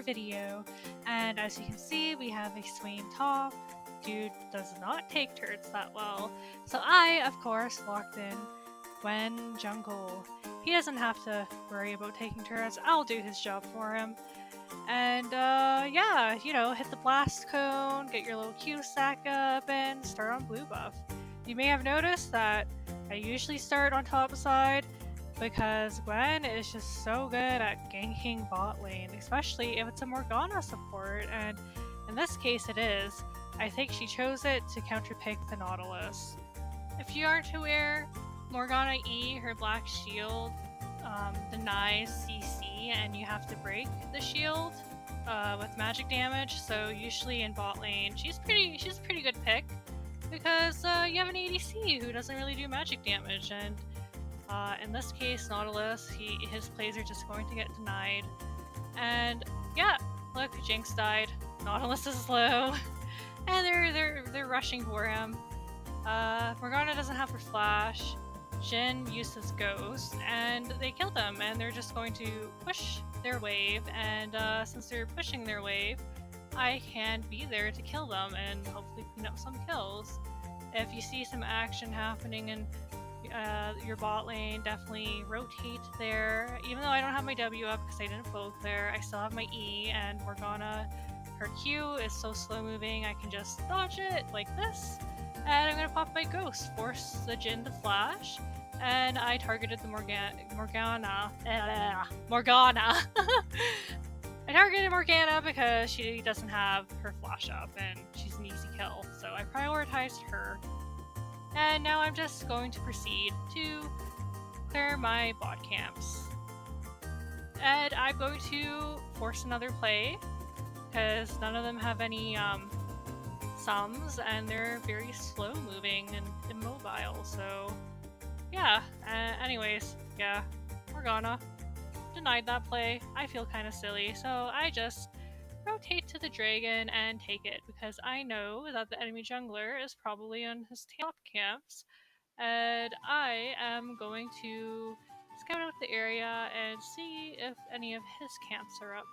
video. And as you can see, we have a Swain top. Dude does not take turrets that well. So I, of course, locked in Gwen Jungle. He doesn't have to worry about taking turrets. I'll do his job for him. And yeah, you know, hit the blast cone, get your little Q stack up, and start on blue buff. You may have noticed that I usually start on top side because Gwen is just so good at ganking bot lane, especially if it's a Morgana support, and in this case it is. I think she chose it to counterpick the Nautilus. If you aren't aware, Morgana E, her black shield, denies CC and you have to break the shield with magic damage, so usually in bot lane she's a pretty good pick because you have an ADC who doesn't really do magic damage, and in this case Nautilus, his plays are just going to get denied. And yeah, look, Jinx died, Nautilus is low, and they're rushing for him. Morgana doesn't have her flash, Jhin used his ghost, and they killed him, and they're just going to push their wave, and since they're pushing their wave, I can be there to kill them and hopefully clean up some kills. If you see some action happening in your bot lane, definitely rotate there. Even though I don't have my W up because I didn't poke there, I still have my E, and Morgana, her Q is so slow moving, I can just dodge it like this. And I'm gonna pop my ghost, force the Jhin to flash, and I targeted the Morgana. I targeted Morgana because she doesn't have her flash up, and she's an easy kill, so I prioritized her. And now I'm just going to proceed to clear my bot camps. And I'm going to force another play, because none of them have any sums, and they're very slow moving and immobile, so yeah. Anyways, yeah, Morgana denied that play. I feel kind of silly, so I just rotate to the dragon and take it, because I know that the enemy jungler is probably on his top camps, and I am going to scout out the area and see if any of his camps are up.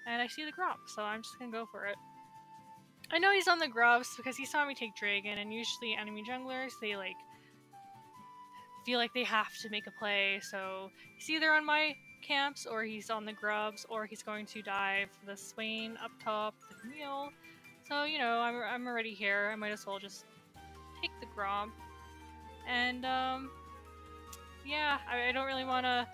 And I see the Gromp, so I'm just gonna go for it. I know he's on the grubs because he saw me take dragon, and usually enemy junglers, they like feel like they have to make a play, so he's either on my camps or he's on the grubs, or he's going to dive the Swain up top, the Camille. So, you know, I'm already here, I might as well just take the Gromp. And yeah, I don't really want to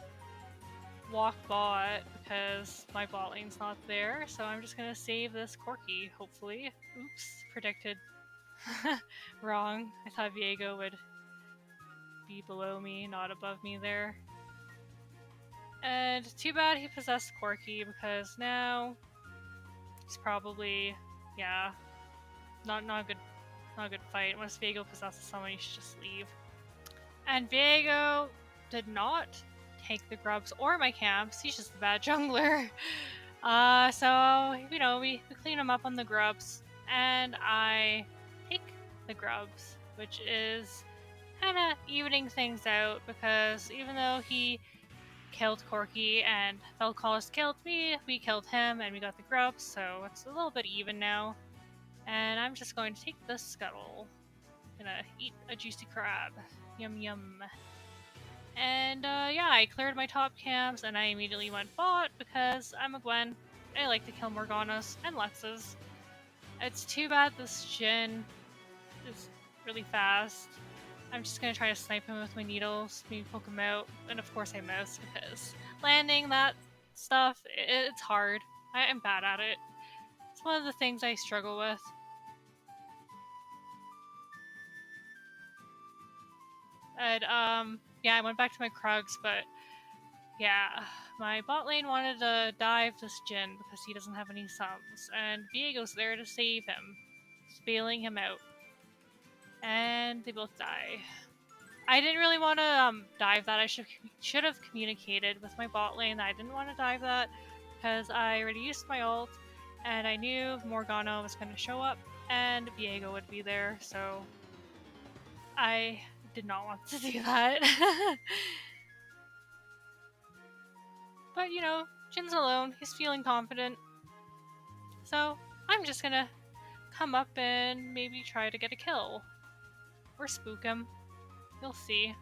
walk bot because my bot lane's not there, so I'm just gonna save this Corki, hopefully. Oops, predicted wrong. I thought Viego would be below me, not above me there. And too bad he possessed Corki, because now it's probably, yeah, not a good fight. Once Viego possesses someone, you should just leave. And Viego did not take the grubs or my camps, he's just a bad jungler. So, you know, we clean him up on the grubs, and I take the grubs, which is kind of evening things out, because even though he killed Corki and Vel'Koz killed me, we killed him and we got the grubs, so it's a little bit even now. And I'm just going to take the scuttle. Gonna eat a juicy crab. Yum yum. And yeah, I cleared my top camps and I immediately went bot because I'm a Gwen. I like to kill Morganas and Luxes. It's too bad this Jhin is really fast. I'm just gonna try to snipe him with my needles, maybe poke him out, and of course I missed because landing that stuff, it's hard. I'm bad at it. It's one of the things I struggle with. And yeah, I went back to my Krugs, but yeah, my bot lane wanted to dive this Jhin because he doesn't have any sums, and Viego's there to save him, bailing him out. And they both die. I didn't really want to dive that. I should have communicated with my bot lane that I didn't want to dive that because I already used my ult, and I knew Morgana was going to show up and Viego would be there, so I did not want to do that. But, you know, Jin's alone. He's feeling confident. So I'm just gonna come up and maybe try to get a kill. Or spook him. You'll see.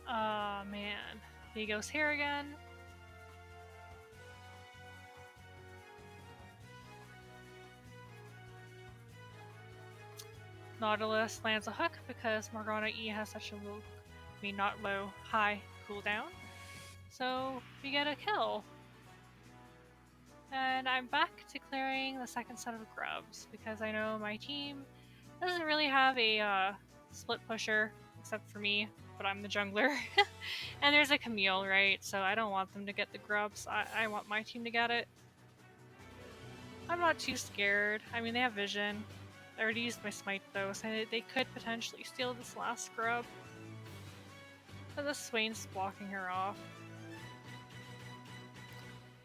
Oh man. He goes here again. Nautilus lands a hook because Morgana E has such a low, not low, high cooldown. So we get a kill. And I'm back to clearing the second set of grubs because I know my team doesn't really have a split pusher except for me, but I'm the jungler. And there's a Camille, right? So I don't want them to get the grubs. I want my team to get it. I'm not too scared. I mean, they have vision. I already used my smite though, so they could potentially steal this last grub. But the Swain's blocking her off.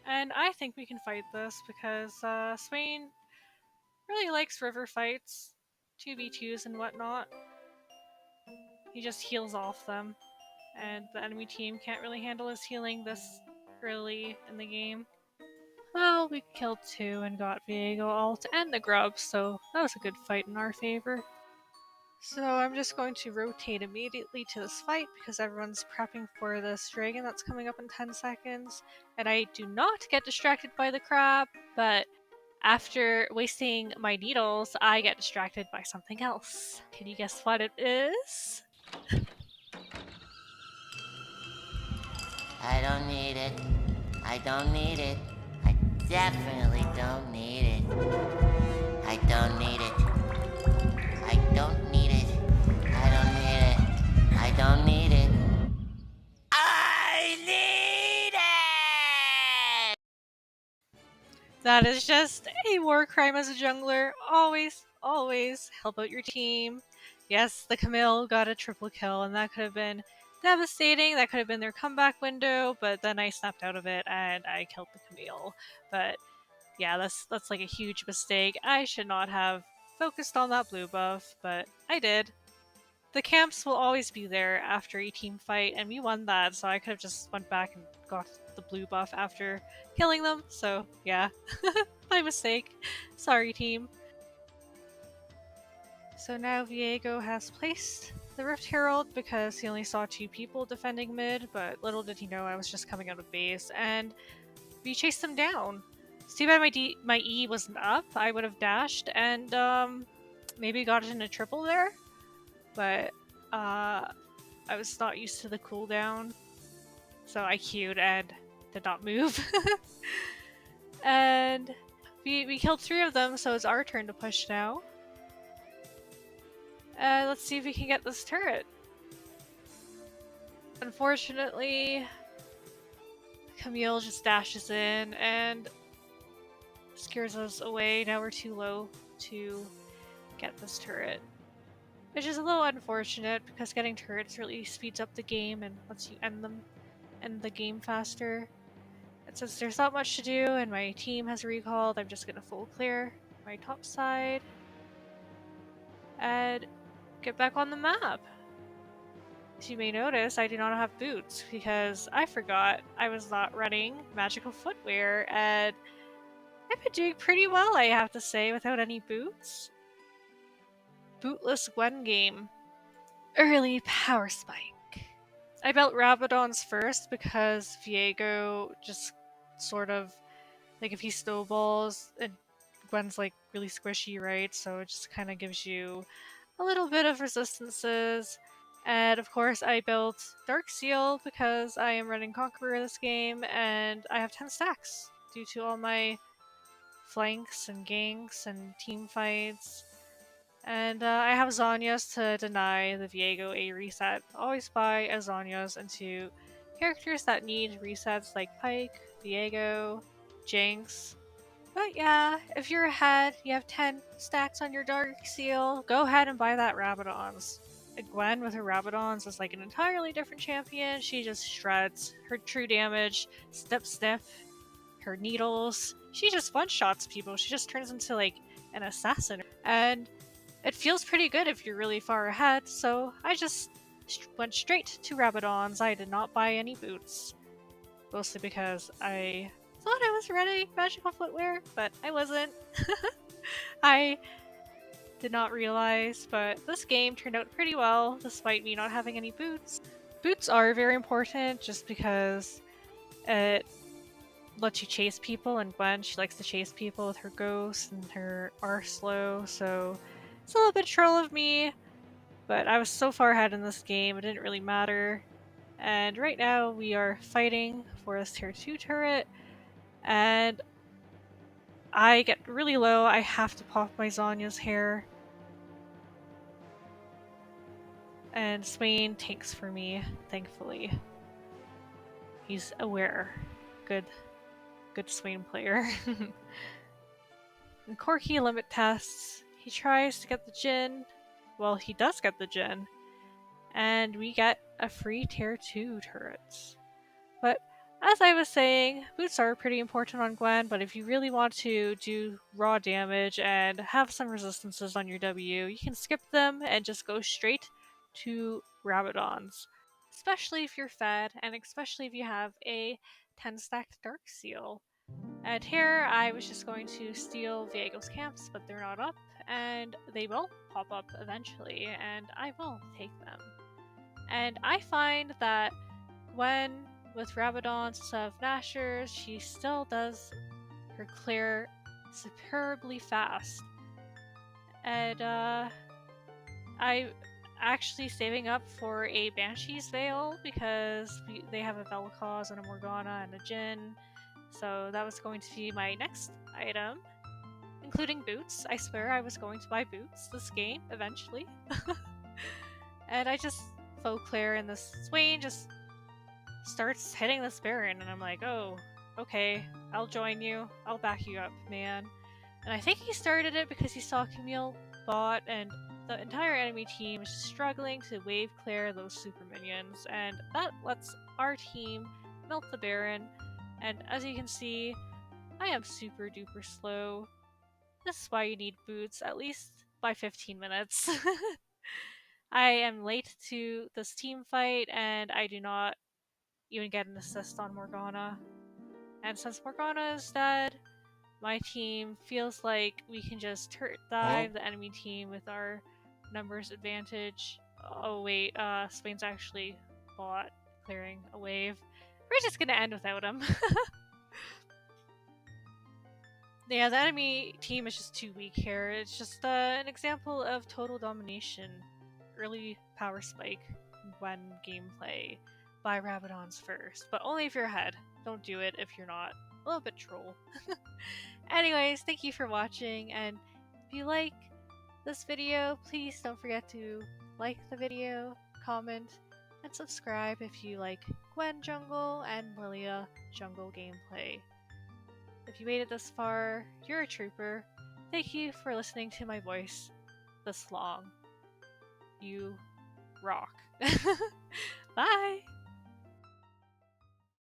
And I think we can fight this because Swain really likes river fights, 2v2s and whatnot. He just heals off them, and the enemy team can't really handle his healing this early in the game. Well, we killed 2 and got Viego ult and the grub, so that was a good fight in our favor. So I'm just going to rotate immediately to this fight because everyone's prepping for this dragon that's coming up in 10 seconds. And I do not get distracted by the crab, but after wasting my needles, I get distracted by something else. Can you guess what it is? I don't need it. I don't need it. I definitely don't need it. I don't need it. I don't need it. I don't need it. I don't need it. I need it! That is just a war crime as a jungler. Always, always help out your team. Yes, the Camille got a triple kill, and that could have been devastating. That could have been their comeback window, but then I snapped out of it and I killed the Camille. But yeah, that's like a huge mistake. I should not have focused on that blue buff, but I did. The camps will always be there after a team fight, and we won that, so I could have just went back and got the blue buff after killing them, so yeah. My mistake. Sorry, team. So now Viego has placed the Rift Herald because he only saw 2 people defending mid, but little did he know I was just coming out of base, and we chased them down. It's too bad my E wasn't up. I would have dashed and maybe got it in a triple there, but I was not used to the cooldown, so I queued and did not move. And we killed 3 of them, so it's our turn to push now. Let's see if we can get this turret. Unfortunately, Camille just dashes in and scares us away. Now we're too low to get this turret, which is a little unfortunate because getting turrets really speeds up the game and lets you end the game faster. And since there's not much to do and my team has recalled, I'm just gonna full clear my top side and get back on the map. As you may notice, I do not have boots because I forgot I was not running magical footwear, and I've been doing pretty well, I have to say, without any boots. Bootless Gwen game. Early power spike. I built Rabadons first because Viego just sort of, like, if he snowballs, and Gwen's like really squishy, right? So it just kind of gives you a little bit of resistances. And of course I built Dark Seal because I am running Conqueror this game and I have 10 stacks due to all my flanks and ganks and team fights. And I have Zhonyas to deny the Viego A reset. Always buy a Zhonyas into characters that need resets like Pyke, Viego, Jinx. But yeah, if you're ahead, you have 10 stacks on your Dark Seal, go ahead and buy that Rabadons. Gwen with her Rabadons is like an entirely different champion. She just shreds. Her true damage, sniff, her needles. She just one-shots people. She just turns into like an assassin. And it feels pretty good if you're really far ahead, so I just went straight to Rabadons. I did not buy any boots. Mostly because I thought I was ready magical footwear, but I wasn't. I did not realize, but this game turned out pretty well despite me not having any boots. Boots are very important just because it lets you chase people, and Gwen, she likes to chase people with her ghost and her R-slow, so it's a little bit troll of me, but I was so far ahead in this game, it didn't really matter. And right now we are fighting for this tier 2 turret, and I get really low. I have to pop my Zhonya's hair. And Swain tanks for me, thankfully. He's aware. Good Swain player. In Corky limit tests, he tries to get the Jin. Well, he does get the Jin. And we get a free tier 2 turret. But as I was saying, boots are pretty important on Gwen, but if you really want to do raw damage and have some resistances on your W, you can skip them and just go straight to Rabadons. Especially if you're fed, and especially if you have a 10-stacked Dark Seal. And here, I was just going to steal Viego's camps, but they're not up, and they will pop up eventually, and I will take them. And I find that Gwen, with Rabadons instead of Nashers, she still does her clear superbly fast. And I'm actually saving up for a Banshee's Veil because they have a Vel'Koz and a Morgana and a Jin. So that was going to be my next item, including boots. I swear I was going to buy boots this game eventually. And I just faux clear, and this Swain just starts hitting this Baron, and I'm like, oh, okay, I'll join you. I'll back you up, man. And I think he started it because he saw Camille bot, and the entire enemy team is struggling to wave clear those super minions, and that lets our team melt the Baron. And as you can see, I am super duper slow. This is why you need boots, at least by 15 minutes. I am late to this team fight, and I do not even get an assist on Morgana. And since Morgana is dead, my team feels like we can just turret dive the enemy team with our numbers advantage. Oh wait, Swain's actually bot clearing a wave. We're just gonna end without him. Yeah, the enemy team is just too weak here. It's just an example of total domination. Early power spike when gameplay by Rabadons first, but only if you're ahead. Don't do it if you're not. A little bit troll. Anyways, thank you for watching, and if you like this video, please don't forget to like the video, comment, and subscribe if you like Gwen jungle and Lilia jungle gameplay. If you made it this far, you're a trooper. Thank you for listening to my voice this long. You rock. Bye!